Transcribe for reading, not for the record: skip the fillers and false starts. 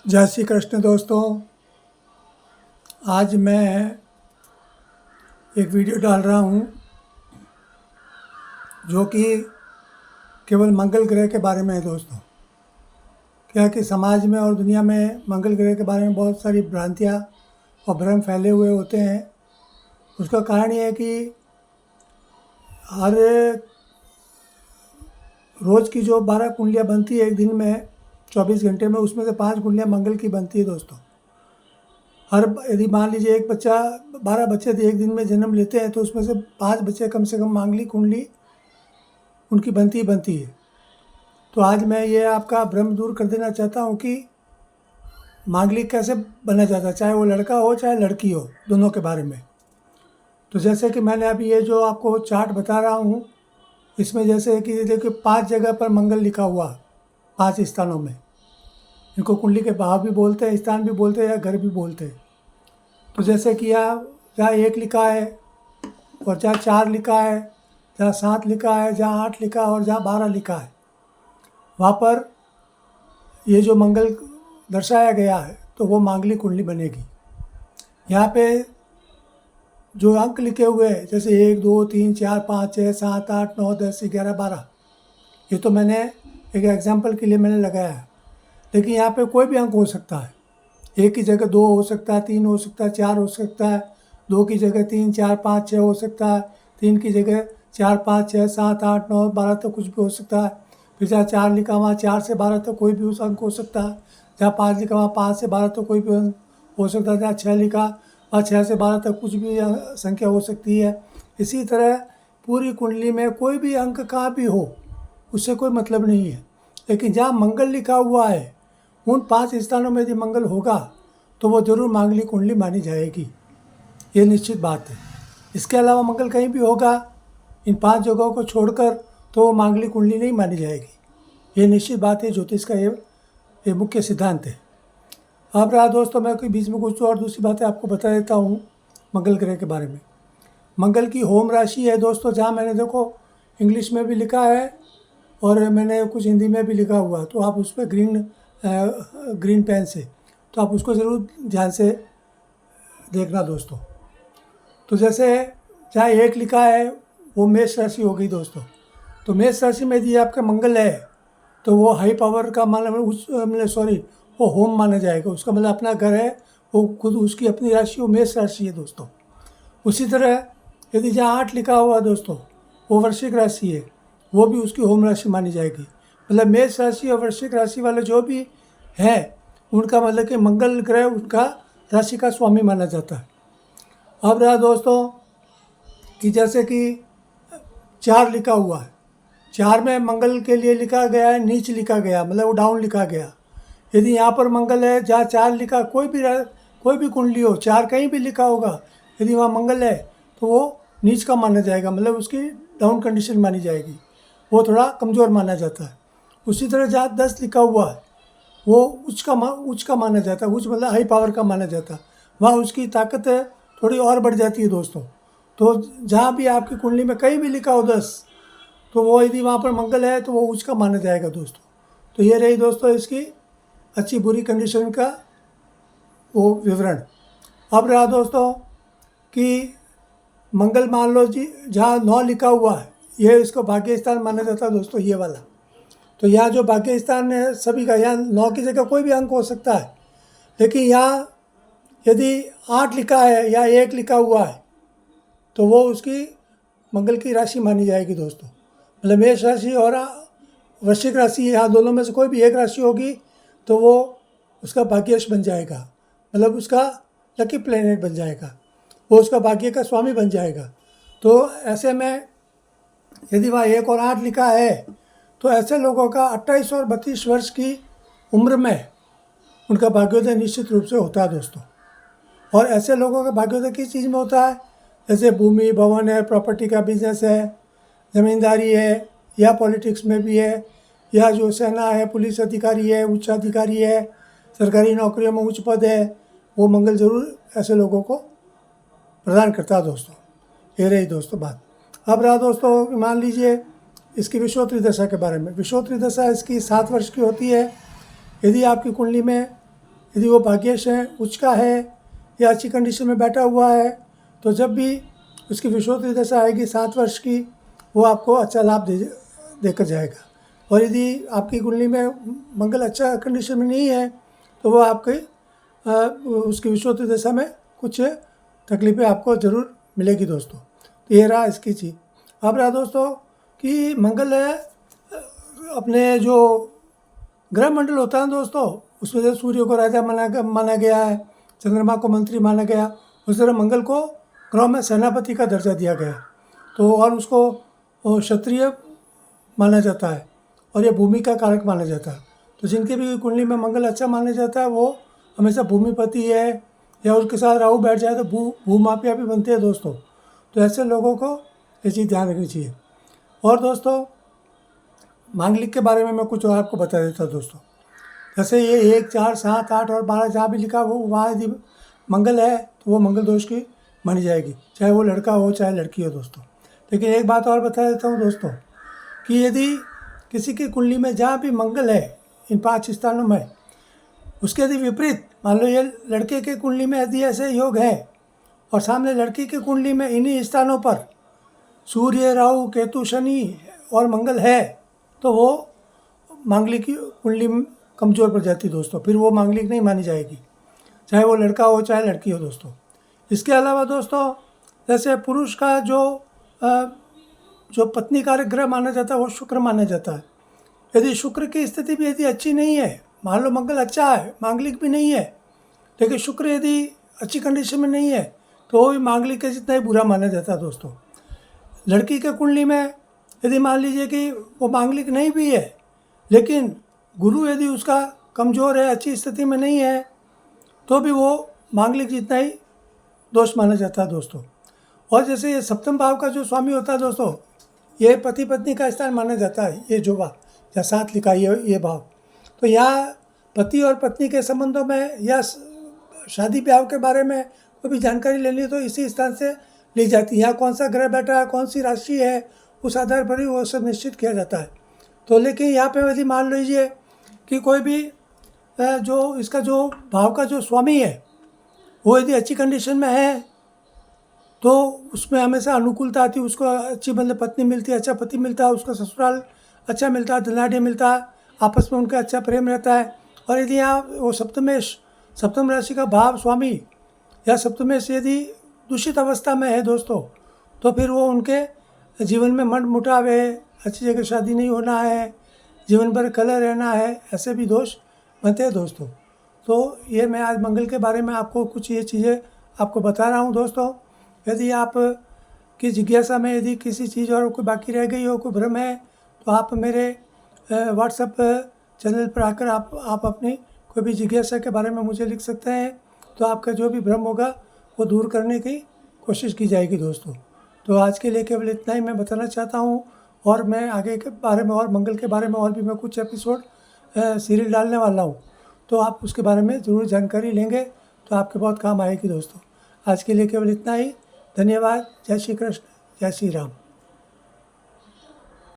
जय श्री कृष्ण दोस्तों। आज मैं एक वीडियो डाल रहा हूँ जो कि केवल मंगल ग्रह के बारे में है दोस्तों। क्या कि समाज में और दुनिया में मंगल ग्रह के बारे में बहुत सारी भ्रांतियाँ और भ्रम फैले हुए होते हैं। उसका कारण ये है कि हर रोज़ की जो 12 कुंडलियाँ बनती है एक दिन में 24 घंटे में, उसमें से 5 कुंडलियाँ मंगल की बनती है दोस्तों। यदि मान लीजिए एक बच्चा 12 बच्चे एक दिन में जन्म लेते हैं तो उसमें से 5 बच्चे कम से कम मांगलिक कुंडली उनकी बनती है। तो आज मैं ये आपका भ्रम दूर कर देना चाहता हूँ कि मांगलिक कैसे बना जाता है, चाहे वो लड़का हो चाहे लड़की हो, दोनों के बारे में। तो जैसे कि मैंने अभी ये जो आपको चार्ट बता रहा हूँ, इसमें जैसे कि देखिए 5 जगह पर मंगल लिखा हुआ, 5 स्थानों में। इनको कुंडली के भाव भी बोलते हैं, स्थान भी बोलते हैं या घर भी बोलते हैं। तो जैसे कि यहाँ जहाँ 1 लिखा है और जहाँ 4 लिखा है, जहाँ 7 लिखा है, जहाँ 8 लिखा है और जहाँ 12 लिखा है, वहाँ पर ये जो मंगल दर्शाया गया है तो वो मांगलिक कुंडली बनेगी। यहाँ पे जो अंक लिखे हुए हैं जैसे 1 2 3 4 5 6 7 8 9 10 11 12, ये तो मैंने एक एग्जाम्पल के लिए मैंने लगाया है। लेकिन यहाँ पे कोई भी अंक हो सकता है। 1 की जगह 2 हो सकता है, 3 हो सकता है, 4 हो सकता है, 2 की जगह 3 4 5 6 हो सकता है, 3 की जगह 4 5 6 7 8 9 12 तक कुछ भी हो सकता है। फिर जहाँ 4 लिखा हुआ 4 से 12 तक कोई भी उस अंक हो सकता है। जहाँ 5 लिखा हुआ 5 से 12 तक कोई भी अंक हो सकता है। जहाँ 6 लिखा और 6 से 12 तक कुछ भी संख्या हो सकती है। इसी तरह पूरी कुंडली में कोई भी अंक कहाँ भी हो, उससे कोई मतलब नहीं है। लेकिन जहाँ मंगल लिखा हुआ है उन 5 स्थानों में यदि मंगल होगा तो वो जरूर मांगलिक कुंडली मानी जाएगी, ये निश्चित बात है। इसके अलावा मंगल कहीं भी होगा इन 5 जगहों को छोड़कर तो वो मांगलिक कुंडली नहीं मानी जाएगी, ये निश्चित बात है। ज्योतिष का ये मुख्य सिद्धांत है। अब रहा दोस्तों, मैं कोई बीच में कुछ और दूसरी बातें आपको बता देता हूँ मंगल ग्रह के बारे में। मंगल की होम राशि है दोस्तों, जहाँ मैंने देखो इंग्लिश में भी लिखा है और मैंने कुछ हिंदी में भी लिखा हुआ, तो आप उस पर ग्रीन पेन से तो आप उसको ज़रूर ध्यान से देखना दोस्तों। तो जैसे जहाँ 1 लिखा है वो मेष राशि हो गई दोस्तों। तो मेष राशि में यदि आपका मंगल है तो वो हाई पावर का वो होम माना जाएगा। उसका मतलब अपना घर है, वो खुद उसकी अपनी राशि वो मेष राशि है दोस्तों। उसी तरह यदि जहाँ 8 लिखा हुआ दोस्तों वो वृश्चिक राशि है, वो भी उसकी होम राशि मानी जाएगी। मतलब मेष राशि और वृश्चिक राशि वाले जो भी हैं उनका मतलब कि मंगल ग्रह उनका राशि का स्वामी माना जाता है। अब रहा दोस्तों कि जैसे कि 4 लिखा हुआ है, 4 में मंगल के लिए लिखा गया है नीच लिखा गया, मतलब वो डाउन लिखा गया। यदि यहाँ पर मंगल है जहाँ 4 लिखा, कोई भी कुंडली हो 4 कहीं भी लिखा होगा, यदि वहाँ मंगल है तो वो नीच का माना जाएगा, मतलब उसकी डाउन कंडीशन मानी जाएगी, वो थोड़ा कमज़ोर माना जाता है। उसी तरह जहाँ 10 लिखा हुआ है वो उच्च का माना जाता है। उच्च मतलब हाई पावर का माना जाता है, वहाँ उसकी ताकत थोड़ी और बढ़ जाती है दोस्तों। तो जहाँ भी आपकी कुंडली में कहीं भी लिखा हो 10, तो वो यदि वहाँ पर मंगल है तो वो उच्च का माना जाएगा दोस्तों। तो ये रही दोस्तों इसकी अच्छी बुरी कंडीशन का वो विवरण। अब रहा दोस्तों कि मंगल मान लो जी जहाँ 9 लिखा हुआ है, ये इसको भाग्य स्थान माना जाता है दोस्तों, ये वाला। तो यहाँ जो भाग्य स्थान है सभी का, यहाँ 9 की जगह कोई भी अंक हो सकता है। लेकिन यहाँ यदि 8 लिखा है या 1 लिखा हुआ है तो वो उसकी मंगल की राशि मानी जाएगी दोस्तों। मतलब मेष राशि और वृश्चिक राशि, यहाँ दोनों में से कोई भी एक राशि होगी तो वो उसका भाग्यश बन जाएगा, मतलब उसका लकी प्लेनेट बन जाएगा, वो उसका भाग्य का स्वामी बन जाएगा। तो ऐसे में यदि वहाँ 1 और 8 लिखा है तो ऐसे लोगों का 28 और 32 वर्ष की उम्र में उनका भाग्योदय निश्चित रूप से होता है दोस्तों। और ऐसे लोगों का भाग्योदय किस चीज़ में होता है, जैसे भूमि भवन है, प्रॉपर्टी का बिजनेस है, ज़मींदारी है, या पॉलिटिक्स में भी है, या जो सेना है, पुलिस अधिकारी है, उच्च अधिकारी है, सरकारी नौकरियों में उच्च पद है, वो मंगल जरूर ऐसे लोगों को प्रदान करता है दोस्तों। ये रही दोस्तों बात। अब रहा दोस्तों, मान लीजिए इसकी विषोत्री दशा के बारे में। विषोत्री दशा इसकी 7 वर्ष की होती है। यदि आपकी कुंडली में यदि वो भाग्यश है, उच्च का है या अच्छी कंडीशन में बैठा हुआ है, तो जब भी उसकी विषुवत दशा आएगी 7 वर्ष की, वो आपको अच्छा लाभ देकर जाएगा। और यदि आपकी कुंडली में मंगल अच्छा कंडीशन में नहीं है, तो वो आपके उसकी विषुवत दशा में कुछ तकलीफ़ें आपको ज़रूर मिलेगी दोस्तों। तो ये रहा इसकी चीज़। अब रहा दोस्तों कि मंगल है अपने जो ग्रह मंडल होता है दोस्तों, उसमें से सूर्य को राजा माना गया है, चंद्रमा को मंत्री माना गया, उस तरह मंगल को ग्रह में सेनापति का दर्जा दिया गया। तो और उसको क्षत्रिय माना जाता है और ये भूमि का कारक माना जाता है। तो जिनके भी कुंडली में मंगल अच्छा माना जाता है वो हमेशा भूमिपति है, या उसके साथ राहु बैठ जाए तो भूमाफिया भी बनते हैं दोस्तों। तो ऐसे लोगों को ये चीज़ ध्यान रखनी चाहिए। और दोस्तों मांगलिक के बारे में मैं कुछ और आपको बता देता हूँ दोस्तों। जैसे ये 1, 4, 7, 8 और 12 जहाँ भी लिखा वो वहाँ यदि मंगल है तो वो मंगल दोष की मानी जाएगी, चाहे वो लड़का हो चाहे लड़की हो दोस्तों। लेकिन एक बात और बता देता हूँ दोस्तों कि यदि किसी की कुंडली में जहाँ भी मंगल है इन 5 स्थानों में, उसके यदि विपरीत मान लो ये लड़के के कुंडली में यदि ऐसे योग है और सामने लड़की की कुंडली में इन्हीं स्थानों पर सूर्य, राहु, केतु, शनि और मंगल है, तो वो मांगलिक की कुंडली कमज़ोर पड़ जाती है दोस्तों। फिर वो मांगलिक नहीं मानी जाएगी, चाहे वो लड़का हो चाहे लड़की हो दोस्तों। इसके अलावा दोस्तों जैसे पुरुष का जो पत्नी कारक ग्रह माना जाता है वो शुक्र माना जाता है। यदि शुक्र की स्थिति भी यदि अच्छी नहीं है, मान लो मंगल अच्छा है, मांगलिक भी नहीं है, लेकिन शुक्र यदि अच्छी कंडीशन में नहीं है तो वो भी मांगलिक के जितना ही बुरा माना जाता है दोस्तों। लड़की के कुंडली में यदि मान लीजिए कि वो मांगलिक नहीं भी है, लेकिन गुरु यदि उसका कमज़ोर है, अच्छी स्थिति में नहीं है, तो भी वो मांगलिक जितना ही दोष माना जाता है दोस्तों। और जैसे ये सप्तम भाव का जो स्वामी होता है दोस्तों, ये पति पत्नी का स्थान माना जाता है। ये जो भाव या 7 लिखा ये भाव, तो यहाँ पति और पत्नी के संबंधों में या शादी ब्याह के बारे में कोई भी जानकारी लेनी है तो इसी स्थान से ली जाती है। यहाँ कौन सा ग्रह बैठा है, कौन सी राशि है, उस आधार पर ही वो सब निश्चित किया जाता है। तो लेकिन यहाँ पे यदि मान लीजिए कि कोई भी जो इसका जो भाव का जो स्वामी है वो यदि अच्छी कंडीशन में है तो उसमें हमेशा अनुकूलता आती है, उसको अच्छी मतलब पत्नी मिलती है, अच्छा पति मिलता है, उसका ससुराल अच्छा मिलता है, धनाढ़ मिलता है, आपस में उनका अच्छा प्रेम रहता है। और यदि यहाँ वो सप्तम राशि का भाव स्वामी या सप्तमेश यदि दूषित अवस्था में है दोस्तों, तो फिर वो उनके जीवन में मन मुटाव है, अच्छी जगह शादी नहीं होना है, जीवन भर कलह रहना है, ऐसे भी दोष बनते हैं दोस्तों। तो ये मैं आज मंगल के बारे में आपको कुछ ये चीज़ें आपको बता रहा हूँ दोस्तों। यदि आप की जिज्ञासा में यदि किसी चीज़ और कोई बाकी रह गई हो, कोई भ्रम है, तो आप मेरे व्हाट्सएप चैनल पर आकर आप अपनी कोई भी जिज्ञासा के बारे में मुझे लिख सकते हैं। तो आपका जो भी भ्रम होगा वो दूर करने की कोशिश की जाएगी दोस्तों। तो आज के लिए केवल इतना ही मैं बताना चाहता हूँ, और मैं आगे के बारे में और मंगल के बारे में और भी मैं कुछ एपिसोड सीरियल डालने वाला हूँ, तो आप उसके बारे में ज़रूर जानकारी लेंगे तो आपके बहुत काम आएगी दोस्तों। आज के लिए केवल इतना ही। धन्यवाद। जय श्री कृष्ण, जय श्री राम।